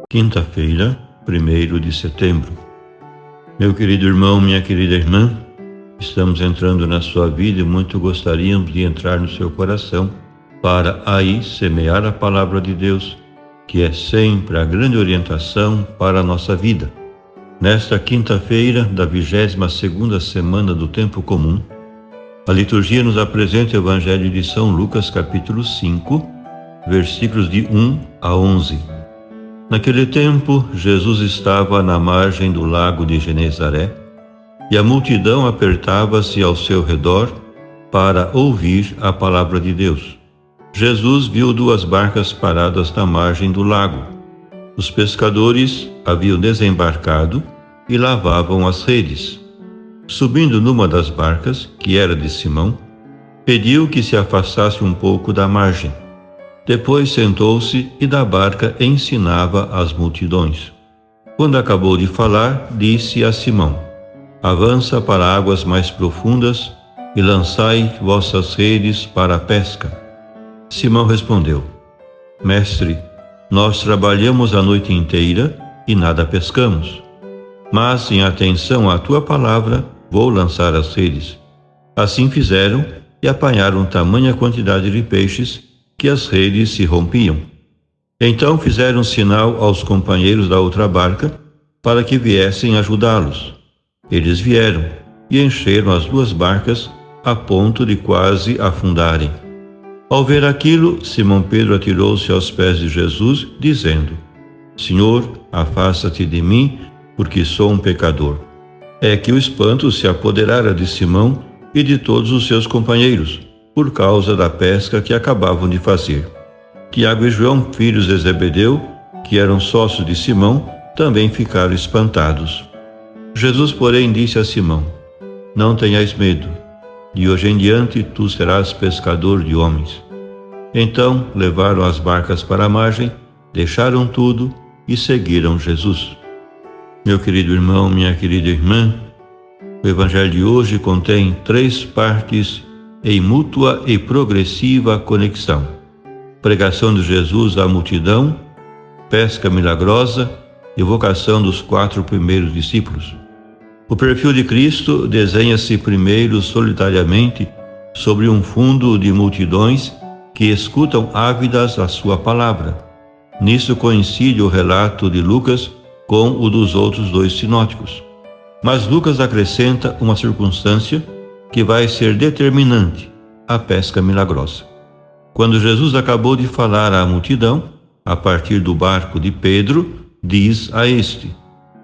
Quinta-feira, 1º de setembro. Meu querido irmão, minha querida irmã, estamos entrando na sua vida e muito gostaríamos de entrar no seu coração para aí semear a palavra de Deus, que é sempre a grande orientação para a nossa vida. Nesta quinta-feira da 22ª semana do tempo comum, a liturgia nos apresenta o Evangelho de São Lucas, capítulo 5, versículos de 1 a 11. Naquele tempo, Jesus estava na margem do lago de Genezaré e a multidão apertava-se ao seu redor para ouvir a palavra de Deus. Jesus viu 2 barcas paradas na margem do lago. Os pescadores haviam desembarcado e lavavam as redes. Subindo numa das barcas, que era de Simão, pediu que se afastasse um pouco da margem. Depois sentou-se e da barca ensinava as multidões. Quando acabou de falar, disse a Simão: avança para águas mais profundas e lançai vossas redes para a pesca. Simão respondeu: Mestre, nós trabalhamos a noite inteira e nada pescamos. Mas, em atenção à tua palavra, vou lançar as redes. Assim fizeram e apanharam tamanha quantidade de peixes que as redes se rompiam. Então fizeram sinal aos companheiros da outra barca para que viessem ajudá-los. Eles vieram e encheram as 2 barcas a ponto de quase afundarem. Ao ver aquilo, Simão Pedro atirou-se aos pés de Jesus, dizendo: Senhor, afasta-te de mim, porque sou um pecador. É que o espanto se apoderara de Simão e de todos os seus companheiros, por causa da pesca que acabavam de fazer. Tiago e João, filhos de Zebedeu, que eram sócios de Simão, também ficaram espantados. Jesus, porém, disse a Simão: não tenhas medo, de hoje em diante tu serás pescador de homens. Então levaram as barcas para a margem, deixaram tudo e seguiram Jesus. Meu querido irmão, minha querida irmã, o Evangelho de hoje contém 3 partes em mútua e progressiva conexão: pregação de Jesus à multidão, pesca milagrosa e vocação dos 4 primeiros discípulos. O perfil de Cristo desenha-se primeiro solitariamente sobre um fundo de multidões que escutam ávidas a sua palavra. Nisso coincide o relato de Lucas com o dos outros 2 sinóticos. Mas Lucas acrescenta uma circunstância que vai ser determinante: a pesca milagrosa. Quando Jesus acabou de falar à multidão, a partir do barco de Pedro, diz a este: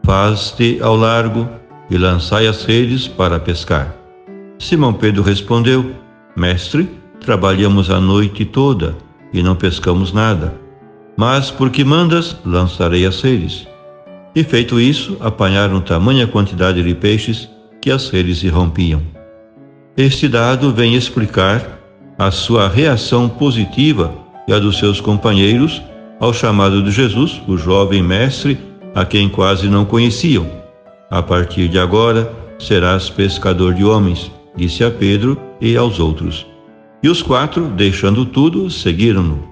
faze-te ao largo e lançai as redes para pescar. Simão Pedro respondeu: Mestre, trabalhamos a noite toda e não pescamos nada, mas porque mandas, lançarei as redes. E feito isso, apanharam tamanha quantidade de peixes que as redes se rompiam. Este dado vem explicar a sua reação positiva e a dos seus companheiros ao chamado de Jesus, o jovem mestre, a quem quase não conheciam. A partir de agora, serás pescador de homens, disse a Pedro e aos outros. E os 4, deixando tudo, seguiram-no.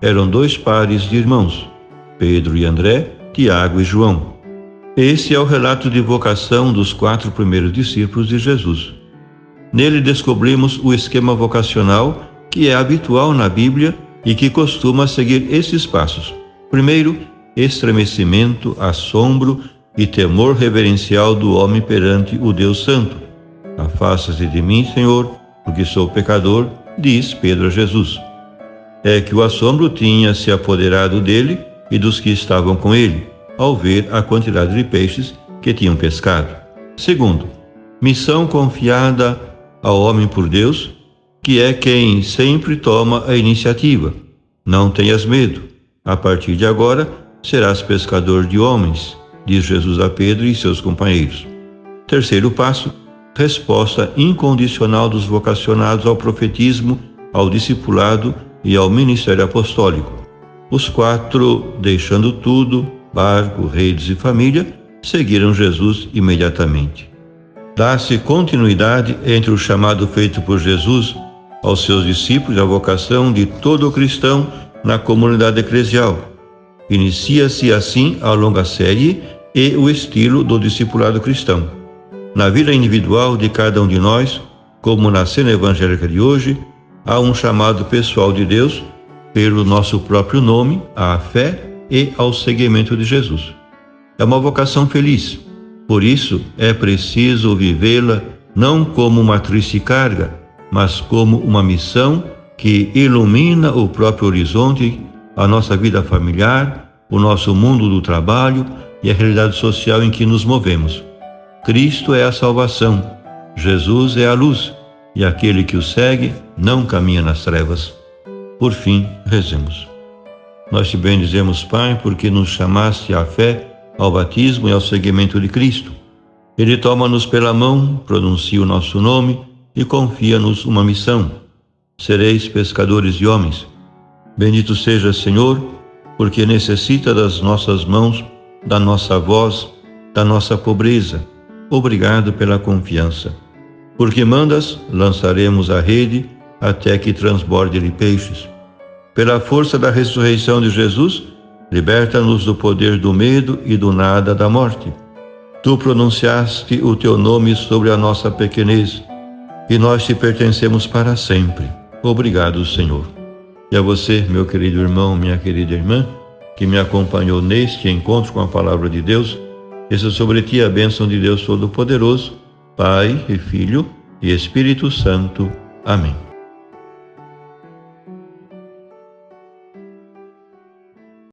Eram 2 pares de irmãos, Pedro e André, Tiago e João. Esse é o relato de vocação dos 4 primeiros discípulos de Jesus. Nele descobrimos o esquema vocacional que é habitual na Bíblia e que costuma seguir esses passos. Primeiro, estremecimento, assombro e temor reverencial do homem perante o Deus Santo. Afasta-te de mim, Senhor, porque sou pecador, diz Pedro a Jesus. É que o assombro tinha se apoderado dele e dos que estavam com ele, ao ver a quantidade de peixes que tinham pescado. Segundo, missão confiada ao homem por Deus, que é quem sempre toma a iniciativa. Não tenhas medo. A partir de agora, serás pescador de homens, diz Jesus a Pedro e seus companheiros. Terceiro passo, resposta incondicional dos vocacionados ao profetismo, ao discipulado e ao ministério apostólico. Os 4, deixando tudo, barco, redes e família, seguiram Jesus imediatamente. Dá-se continuidade entre o chamado feito por Jesus aos seus discípulos e a vocação de todo cristão na comunidade eclesial. Inicia-se assim a longa série e o estilo do discipulado cristão. Na vida individual de cada um de nós, como na cena evangélica de hoje, há um chamado pessoal de Deus pelo nosso próprio nome, à fé e ao seguimento de Jesus. É uma vocação feliz, por isso é preciso vivê-la não como uma triste carga, mas como uma missão que ilumina o próprio horizonte, a nossa vida familiar, o nosso mundo do trabalho e a realidade social em que nos movemos. Cristo é a salvação, Jesus é a luz, e aquele que o segue não caminha nas trevas. Por fim, rezemos. Nós te bendizemos, Pai, porque nos chamaste à fé, ao batismo e ao seguimento de Cristo. Ele toma-nos pela mão, pronuncia o nosso nome e confia-nos uma missão. Sereis pescadores de homens. Bendito seja, Senhor, porque necessita das nossas mãos, da nossa voz, da nossa pobreza. Obrigado pela confiança. Porque mandas, lançaremos a rede até que transborde-lhe peixes. Pela força da ressurreição de Jesus, liberta-nos do poder do medo e do nada da morte. Tu pronunciaste o teu nome sobre a nossa pequenez, e nós te pertencemos para sempre. Obrigado, Senhor. E a você, meu querido irmão, minha querida irmã, que me acompanhou neste encontro com a palavra de Deus, desça sobre ti a bênção de Deus Todo-Poderoso, Pai e Filho e Espírito Santo. Amém.